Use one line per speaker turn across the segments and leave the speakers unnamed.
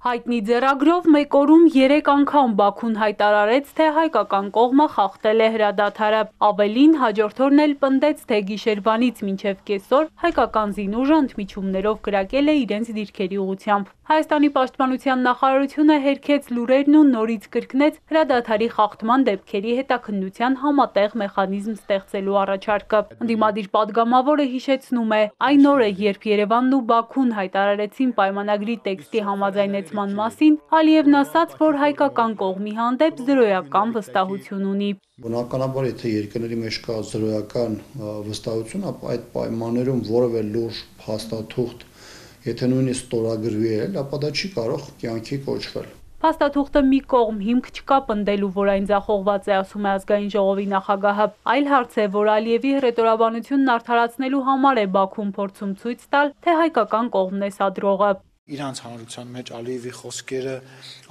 Հայտնի ձեռագրով մեկ օրում 3 անգամ Բաքուն հայտարարեց, թե հայկական կողմը խախտել է հրադադարը։ Ավելին, հաջորդ օրն էլ պնդեց, թե գիշերվանից մինչև կեսօր հայկական զինուժը ընդմիջումներով կրակել է իրենց դիրքերի ուղղությամբ։ Հայաստանի պաշտպանության նախարարությունը հերքեց լուրերն ու նորից կրկնեց հրադադարի խախտման դեպքերի հետաքննության համատեղ մեխանիզմ ստեղծելու առաջարկը։ Ընդդիմադիր պատգամավորը հիշեցնում է, այն օրը, երբ Երևանն ու Բաքուն հայտարարեցին պայմանագրի տեքստի համաձայնեցման մասին, Ալիևն ասաց, որ հայկական կողմի հանդեպ զրոյական վստահություն ունի։
Բնականաբար, եթե երկրների մեջ կա զրոյական վստահություն, ապա այդ պայմաններում որևէ լուրջ փաստաթուղթ, եթե նույնիսկ ստորագրվի էլ, ապա դա չի կարող կյանքի կոչվել։
Փաստաթուղթը մի կողմ հիմք չկա պնդելու, որ այն ձախողված է, ասում է Ազգային ժողովի նախագահը։ Այլ հարց է, որ Ալիևի հռետորաբանությունն արդարացնելու համար է Բաքուն փորձում ցույց տալ, թե հայկական կողմն է սադրողը։
Իրանց հանրության մեջ Ալիևի խոսքերը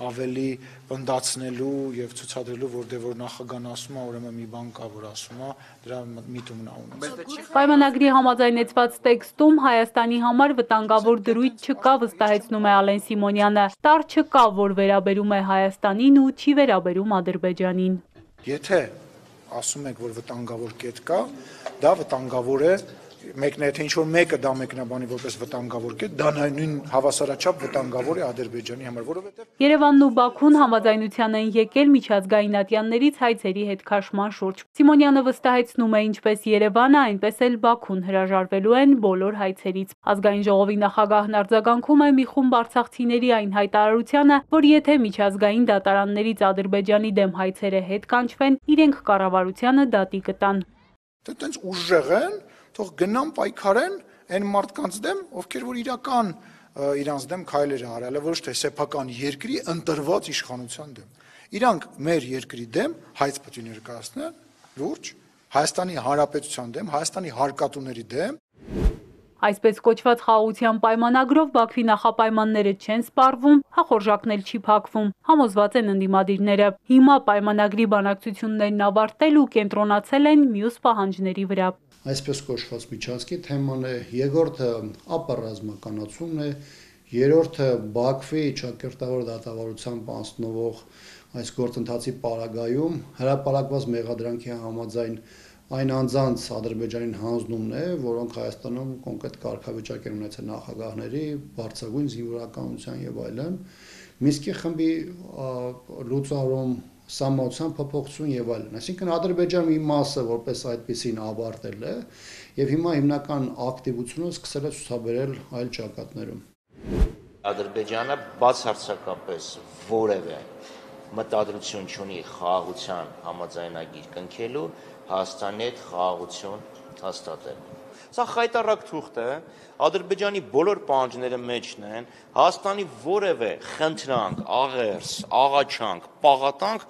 ավելի պնդացնելու եւ ցուցադրելու, որտեղ որ նախագահն ասում է, ուրեմն մի բան կա, որ ասում է, դրա միտումն ունի։
Պայմանագրի համաձայնեցված տեքստում Հայաստանի համար վտանգավոր դրույթ չկա, վստահեցնում է Ալեն Սիմոնյանը։ Տար չկա, որ վերաբերում է Հայաստանին ու չի վերաբերում Ադրբեջանին։
Եթե ասում եք, որ վտանգավոր կետ կա, դա վտանգավոր է մեկն է, թե ինչ-որ մեկը դա մեկնաբանի որպես վտանգավոր կետ, դա նույն հավասարաչափ վտանգավոր է Ադրբեջանի համար, որովհետև
Երևանն ու Բաքուն համաձայնության են եկել միջազգային ատյաններից հայցերի հետ քաշման շուրջ։ Սիմոնյանը վստահեցնում է, ինչպես Երևանը, այնպես էլ Բաքուն հրաժարվելու են բոլոր հայցերից։ Ազգային ժողովի նախագահն արձագանքում է մի խումբ արցախցիների այն հայտարարությանը, որ եթե միջազգային դատարաններից Ադրբեջանի դեմ հայցերը հետ կանչվեն, իրենք կառավարությանը դատի կտան։
Դե տենց ուժեղ են, թող գնան պայքարեն այն մարդկանց դեմ, ովքեր որ իրական իրանց դեմ քայլեր են արել, ոչ թե սեփական երկրի ընտրված իշխանության դեմ։ Իրանք մեր երկրի դեմ հայց պետք է ներկայացնեն, լուրջ, Հայաստանի Հանրապետության դեմ, Հայաստանի հարկատուների դեմ։
Այսպես կոչված խաղաղության պայմանագրով Բաքվի նախապայմանները չեն սպառվում, հախորժակն էլ չի փակվում, համոզված են ընդդիմադիրները։ Հիմա պայմանագրի բանակցություններն ավարտել ու կենտրոնացել են մյուս պահանջների վրա։
Այսպես կոչված միջանցքի թեման է, երկրորդը ապառազմականացումն է, երրորդը Բաքվի ճակերտավոր դատավարությամբ անցնող այս գործընթացի պարագայում հրապարակված մեղադրանքի համաձայն այն անձանց Ադրբեջանին հանձնումն է, որոնք Հայաստանում կոնկրետ կարգավիճակ են ունեցել նախագահների, բարձրագույն զինվորականության եւ այլն, Մինսկի խմբի լուծարում, սահմանության փոփոխություն եւ այլն։ Այսինքն Ադրբեջանը մի մասը որպես այդպեսին ավարտել է եւ հիմա հիմնական ակտիվությունը սկսել է ցուցաբերել այլ ճակատներում։
Ադրբեջանը բացարձակապես որևէ մտադրություն չունի խաղաղության համաձայնագիր կնքելու, Հայաստանի հետ խաղաղություն հաստատելու։ Սա խայտառակ թուղթ է, Ադրբեջանի բոլոր պահանջները մեջն են, Հայաստանի որևէ խնդրանք, աղերս, աղաչանք, պաղատանք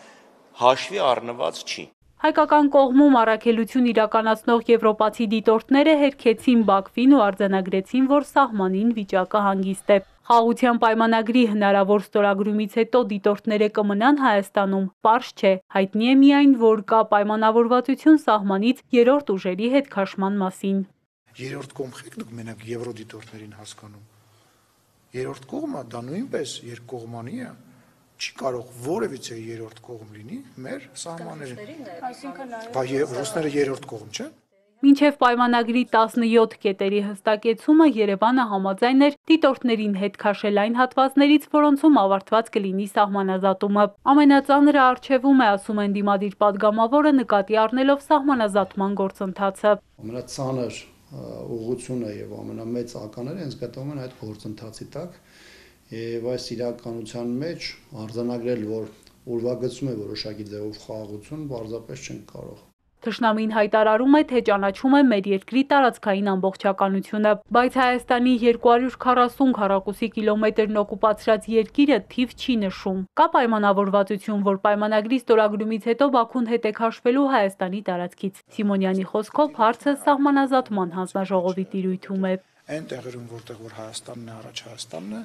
հաշվի առնված չի։
Հայկական կողմում առաքելություն իրականացնող եվրոպացի դիտորդները հերքեցին Բաքվին ու արձանագրեցին, որ սահմանին վիճակը հանգիստ է։ Խաղաղության պայմանագրի հնարավոր ստորագրումից հետո դիտորդները կմնան Հայաստանում։ Պարզ չէ, հայտնի է միայն, որ կա պայմանավորվածություն սահմանից երրորդ ուժերի հետ քաշման մասին։
Երրորդ կողմ եք դուք մենակ եվրոդիտորդներին հասկանում։ Երրորդ կողմը դա նույնպես երկկողմանի է։ Չի կարող որևիցե երրորդ կողմ լինի մեր սահմաններին։ Բայց ռուսները երրորդ կողմ չէ։
Մինչև պայմանագրի 17 կետերի հստակեցումը Երևանը համաձայն էր դիտորդներին հետ քաշել այն հատվածներից, որոնցում ավարտված կլինի սահմանազատումը։ Ամենածանրը առջևում է, ասում են դիմադիր պատգամավորը, նկատի առնելով սահմանազատման գործընթացը։
Ամենածանր ուղղությունը եւ ամենամեծ ականները հենց գտնվում են այդ գործընթացի տակ եւ այս իրականության մեջ արձանագրել, որ ուրվագծում է որոշակի ձևով խաղաղություն, պարզապես չեն կարող։
Թշնամին հայտարարում է, թե ճանաչում է մեր երկրի տարածքային ամբողջականությունը, բայց Հայաստանի 240 քառակուսի կիլոմետրն օկուպացրած երկիրը թիվ չի նշում։ Կա պայմանավորվածություն, որ պայմանագրի ստորագրումից հետո Բաքուն հետ է քաշվելու Հայաստանի տարածքից։ Սիմոնյանի խոսքով հարցը սահմանազատման հանձնաժողովի տիրույթում է։
Այն տեղերում, որտեղ որ Հայաստանն է առաջ, Հայաստանն է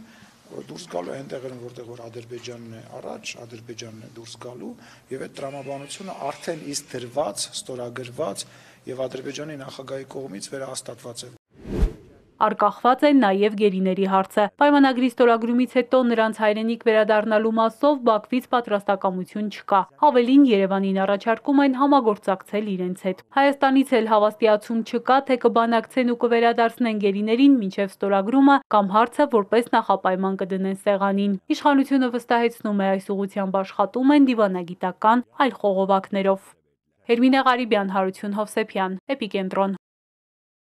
դուրս գալու, այն տեղերում, որտեղ որ Ադրբեջանն է առաջ, Ադրբեջանն է դուրս գալու, եւ այդ տրամաբանությունը արդեն իսկ դրված, ստորագրված եւ Ադրբեջանի նախագահի կողմից վերահաստատված է։
Արկախված է նաև գերիների հարցը։ Պայմանագրի ստորագրումից հետո նրանց հայրենիք վերադառնալու մասով Բաքվից պատրաստակամություն չկա։ Ավելին Երևանին առաջարկում են համագործակցել իրենց հետ։ Հայաստանից էլ հավաստիացում չկա, թե կբանակցեն ու կվերադարձնեն գերիներին մինչև ստորագրումը կամ հարցը որպես նախապայման կդնեն սեղանին։ Իշխանությունը վստահեցնում է, այս ուղղությամբ աշխատում են դիվանագիտական այլ խողովակներով։ Հերմինե Ղարիբյան, Հարություն Հովսեփյան, Էպիկենտրոն։